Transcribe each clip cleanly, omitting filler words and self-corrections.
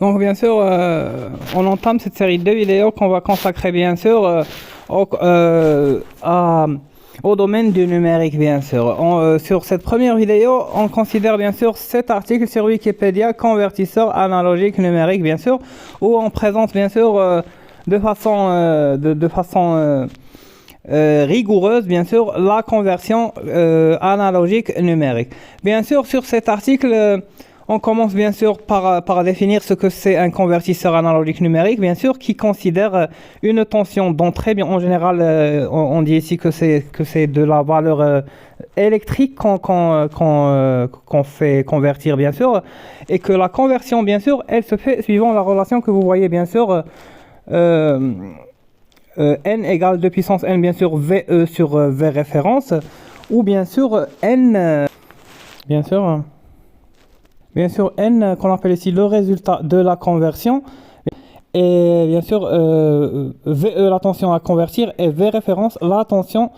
Donc bien sûr, on entame cette série de vidéos qu'on va consacrer bien sûr au domaine du numérique bien sûr. Sur cette première vidéo, on considère bien sûr cet article sur Wikipédia, convertisseur analogique numérique bien sûr, où on présente bien sûr de façon rigoureuse bien sûr la conversion analogique numérique. Bien sûr, sur cet article, on commence bien sûr par définir ce que c'est un convertisseur analogique numérique, bien sûr, qui considère une tension d'entrée. En général, on dit ici que c'est de la valeur électrique qu'on fait convertir, bien sûr, et que la conversion, bien sûr, elle se fait suivant la relation que vous voyez, bien sûr, n égale 2 puissance n, bien sûr, VE sur V référence, ou bien sûr, n, bien sûr... Bien sûr, n qu'on appelle ici le résultat de la conversion. Et bien sûr, VE la tension à convertir et V référence la tension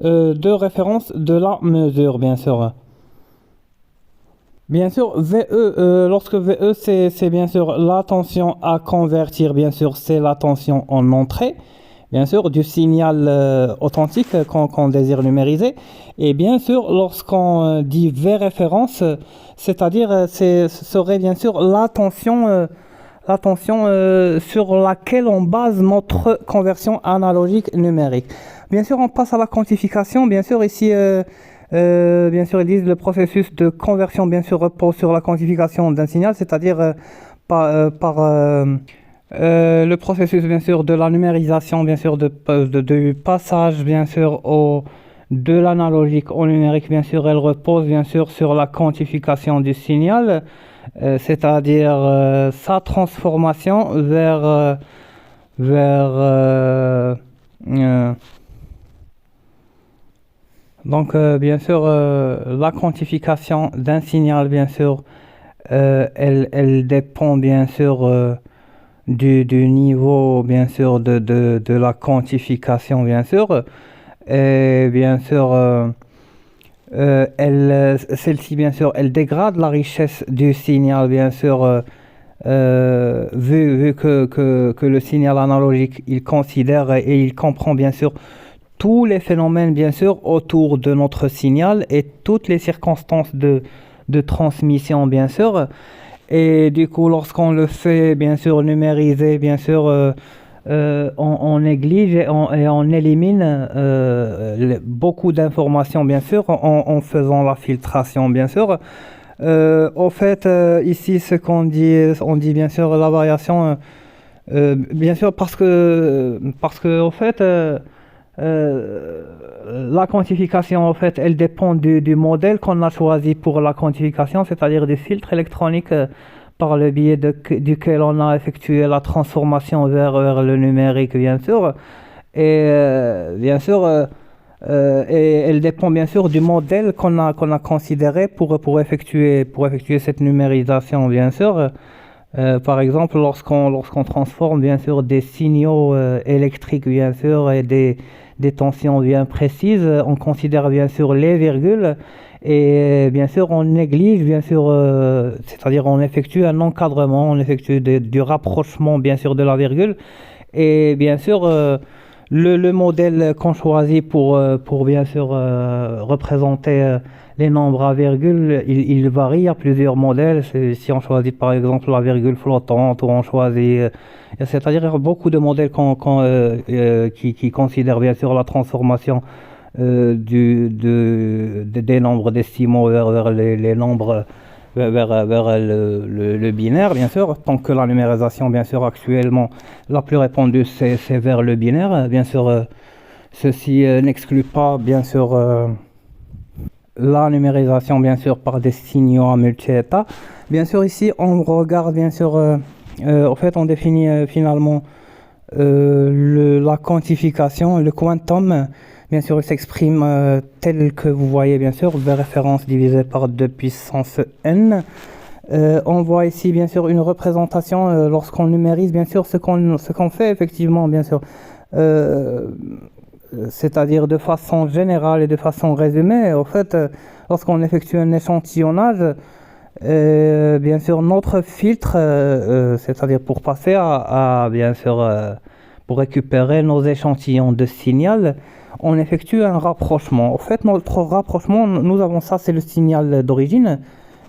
de référence de la mesure, bien sûr. Bien sûr, VE, lorsque VE c'est bien sûr la tension à convertir, bien sûr, c'est la tension en entrée. Bien sûr, du signal authentique qu'on désire numériser. Et bien sûr, lorsqu'on dit V référence, c'est-à-dire ce serait bien sûr la tension sur laquelle on base notre conversion analogique numérique. Bien sûr, on passe à la quantification. Bien sûr, ici, bien sûr, ils disent le processus de conversion, bien sûr, repose sur la quantification d'un signal, c'est-à-dire le processus bien sûr de la numérisation bien sûr du passage bien sûr de l'analogique au numérique bien sûr, elle repose bien sûr sur la quantification du signal, c'est-à-dire sa transformation donc bien sûr la quantification d'un signal bien sûr, elle dépend bien sûr du niveau bien sûr de la quantification bien sûr, et bien sûr celle-ci bien sûr elle dégrade la richesse du signal bien sûr, vu que le signal analogique il considère et il comprend bien sûr tous les phénomènes bien sûr autour de notre signal et toutes les circonstances de transmission bien sûr. Et du coup, lorsqu'on le fait, bien sûr, numériser, bien sûr, on néglige et on élimine beaucoup d'informations, bien sûr, en faisant la filtration, bien sûr. Au fait, ici, ce qu'on dit, on dit bien sûr la variation, bien sûr, parce que, au fait, la quantification, en fait, elle dépend du modèle qu'on a choisi pour la quantification, c'est-à-dire du filtre électronique par le biais duquel on a effectué la transformation vers le numérique, bien sûr. Et bien sûr, et elle dépend bien sûr du modèle qu'on a considéré pour effectuer cette numérisation, bien sûr. Par exemple, lorsqu'on transforme bien sûr des signaux électriques, bien sûr, et des tensions bien précises, on considère bien sûr les virgules et bien sûr on néglige bien sûr, c'est-à-dire on effectue un encadrement, on effectue du rapprochement bien sûr de la virgule, et bien sûr le modèle qu'on choisit pour bien sûr représenter les nombres à virgule, il varie à plusieurs modèles. Si on choisit par exemple la virgule flottante, ou on choisit, c'est-à-dire il y a beaucoup de modèles qui considèrent bien sûr la transformation des nombres décimaux vers les nombres, vers le binaire, bien sûr, tant que la numérisation, bien sûr, actuellement, la plus répandue, c'est vers le binaire. Bien sûr, ceci n'exclut pas, bien sûr, la numérisation, bien sûr, par des signaux à multi-états. Bien sûr, ici, on regarde, bien sûr, en fait, on définit finalement la quantification, le quantum. Bien sûr, il s'exprime tel que vous voyez, bien sûr, V référence divisé par 2 puissance n. On voit ici, bien sûr, une représentation lorsqu'on numérise, bien sûr, ce qu'on fait effectivement, bien sûr. C'est-à-dire de façon générale et de façon résumée. Au fait, lorsqu'on effectue un échantillonnage, Bien sûr, notre filtre, c'est-à-dire pour passer bien sûr, pour récupérer nos échantillons de signal, on effectue un rapprochement. En fait, notre rapprochement, nous avons ça, c'est le signal d'origine,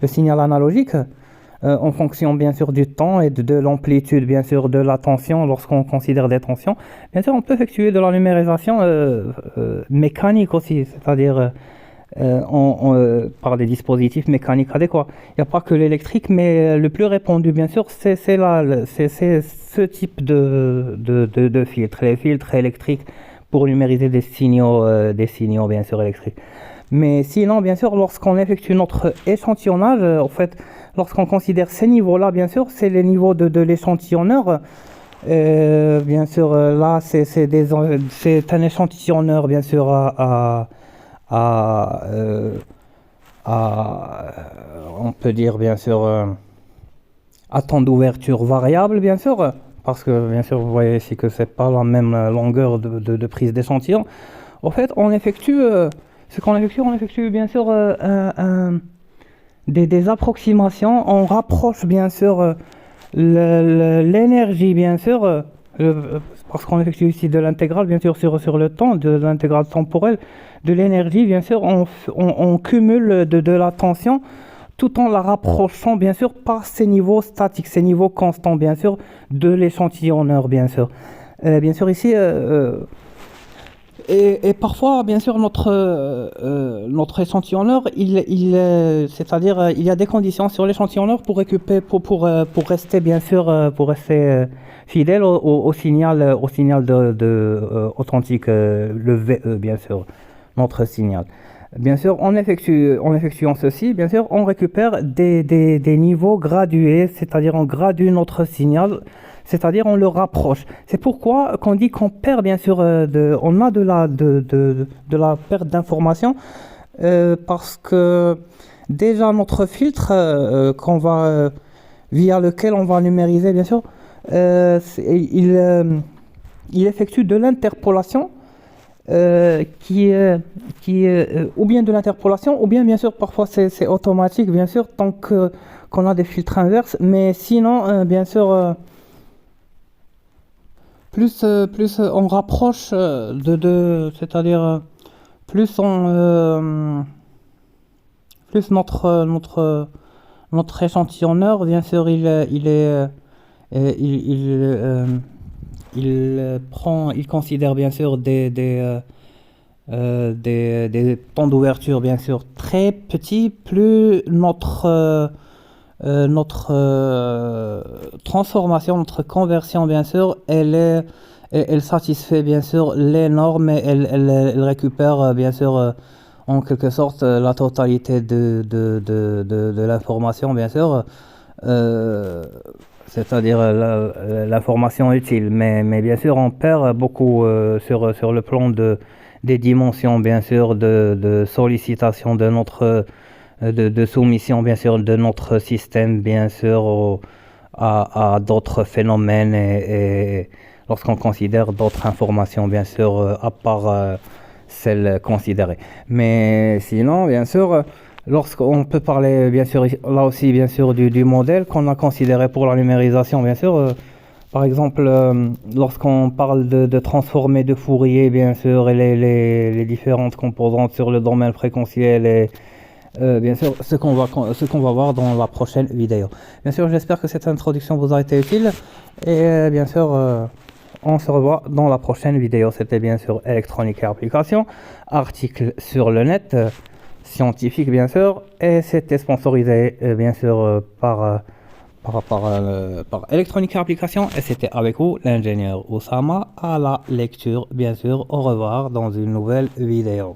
le signal analogique, en fonction bien sûr du temps et de l'amplitude bien sûr de la tension lorsqu'on considère des tensions. Bien sûr, on peut effectuer de la numérisation mécanique aussi, c'est-à-dire par des dispositifs mécaniques adéquats. Il n'y a pas que l'électrique, mais le plus répandu, bien sûr, c'est ce type de filtres, les filtres électriques pour numériser des signaux, bien sûr, électriques. Mais sinon, bien sûr, lorsqu'on effectue notre échantillonnage, en fait, lorsqu'on considère ces niveaux-là, bien sûr, c'est les niveaux de l'échantillonneur. Bien sûr, là, c'est un échantillonneur, bien sûr, à, euh, on peut dire bien sûr à temps d'ouverture variable bien sûr, parce que bien sûr vous voyez ici que c'est pas la même longueur de prise d'échantillon. En fait on effectue on effectue bien sûr des approximations, on rapproche bien sûr l'énergie bien sûr parce qu'on effectue ici de l'intégrale bien sûr sur le temps, de l'intégrale temporelle de l'énergie bien sûr, on cumule de la tension tout en la rapprochant bien sûr par ces niveaux statiques, ces niveaux constants bien sûr de l'échantillonneur bien sûr. Bien sûr ici et parfois, bien sûr, notre échantillonneur, c'est-à-dire, il y a des conditions sur l'échantillonneur pour récupérer, pour rester, bien sûr, pour rester fidèle au signal authentique, le VE, bien sûr, notre signal. Bien sûr, en effectuant ceci, bien sûr, on récupère des niveaux gradués, c'est-à-dire on gradue notre signal, c'est-à-dire on le rapproche. C'est pourquoi qu'on dit qu'on perd, bien sûr, on a de la perte d'information, parce que déjà notre filtre via lequel on va numériser, bien sûr, il effectue de l'interpolation ou bien de l'interpolation, ou bien sûr parfois c'est automatique, bien sûr, tant qu'on a des filtres inverses, mais sinon, bien sûr, plus on rapproche c'est-à-dire plus notre échantillonneur, bien sûr, il considère bien sûr des temps d'ouverture bien sûr très petits, plus notre transformation, notre conversion bien sûr, elle satisfait bien sûr les normes et elle récupère bien sûr en quelque sorte la totalité de l'information bien sûr. Euh, C'est-à-dire l'information utile, mais bien sûr on perd beaucoup sur le plan des dimensions, bien sûr, de sollicitation de soumission, bien sûr, de notre système, bien sûr, à d'autres phénomènes et lorsqu'on considère d'autres informations, bien sûr, à part celles considérées. Mais sinon, bien sûr, lorsqu'on peut parler, bien sûr, là aussi, bien sûr, du modèle qu'on a considéré pour la numérisation, bien sûr. Par exemple, lorsqu'on parle de transformer de Fourier, bien sûr, et les différentes composantes sur le domaine fréquentiel et bien sûr, ce qu'on va voir dans la prochaine vidéo. Bien sûr, j'espère que cette introduction vous a été utile et bien sûr, on se revoit dans la prochaine vidéo. C'était bien sûr électronique et applications, article sur le net. Scientifique bien sûr, et c'était sponsorisé bien sûr par Electronic Application, et c'était avec vous l'ingénieur Oussama à la lecture bien sûr. Au revoir dans une nouvelle vidéo.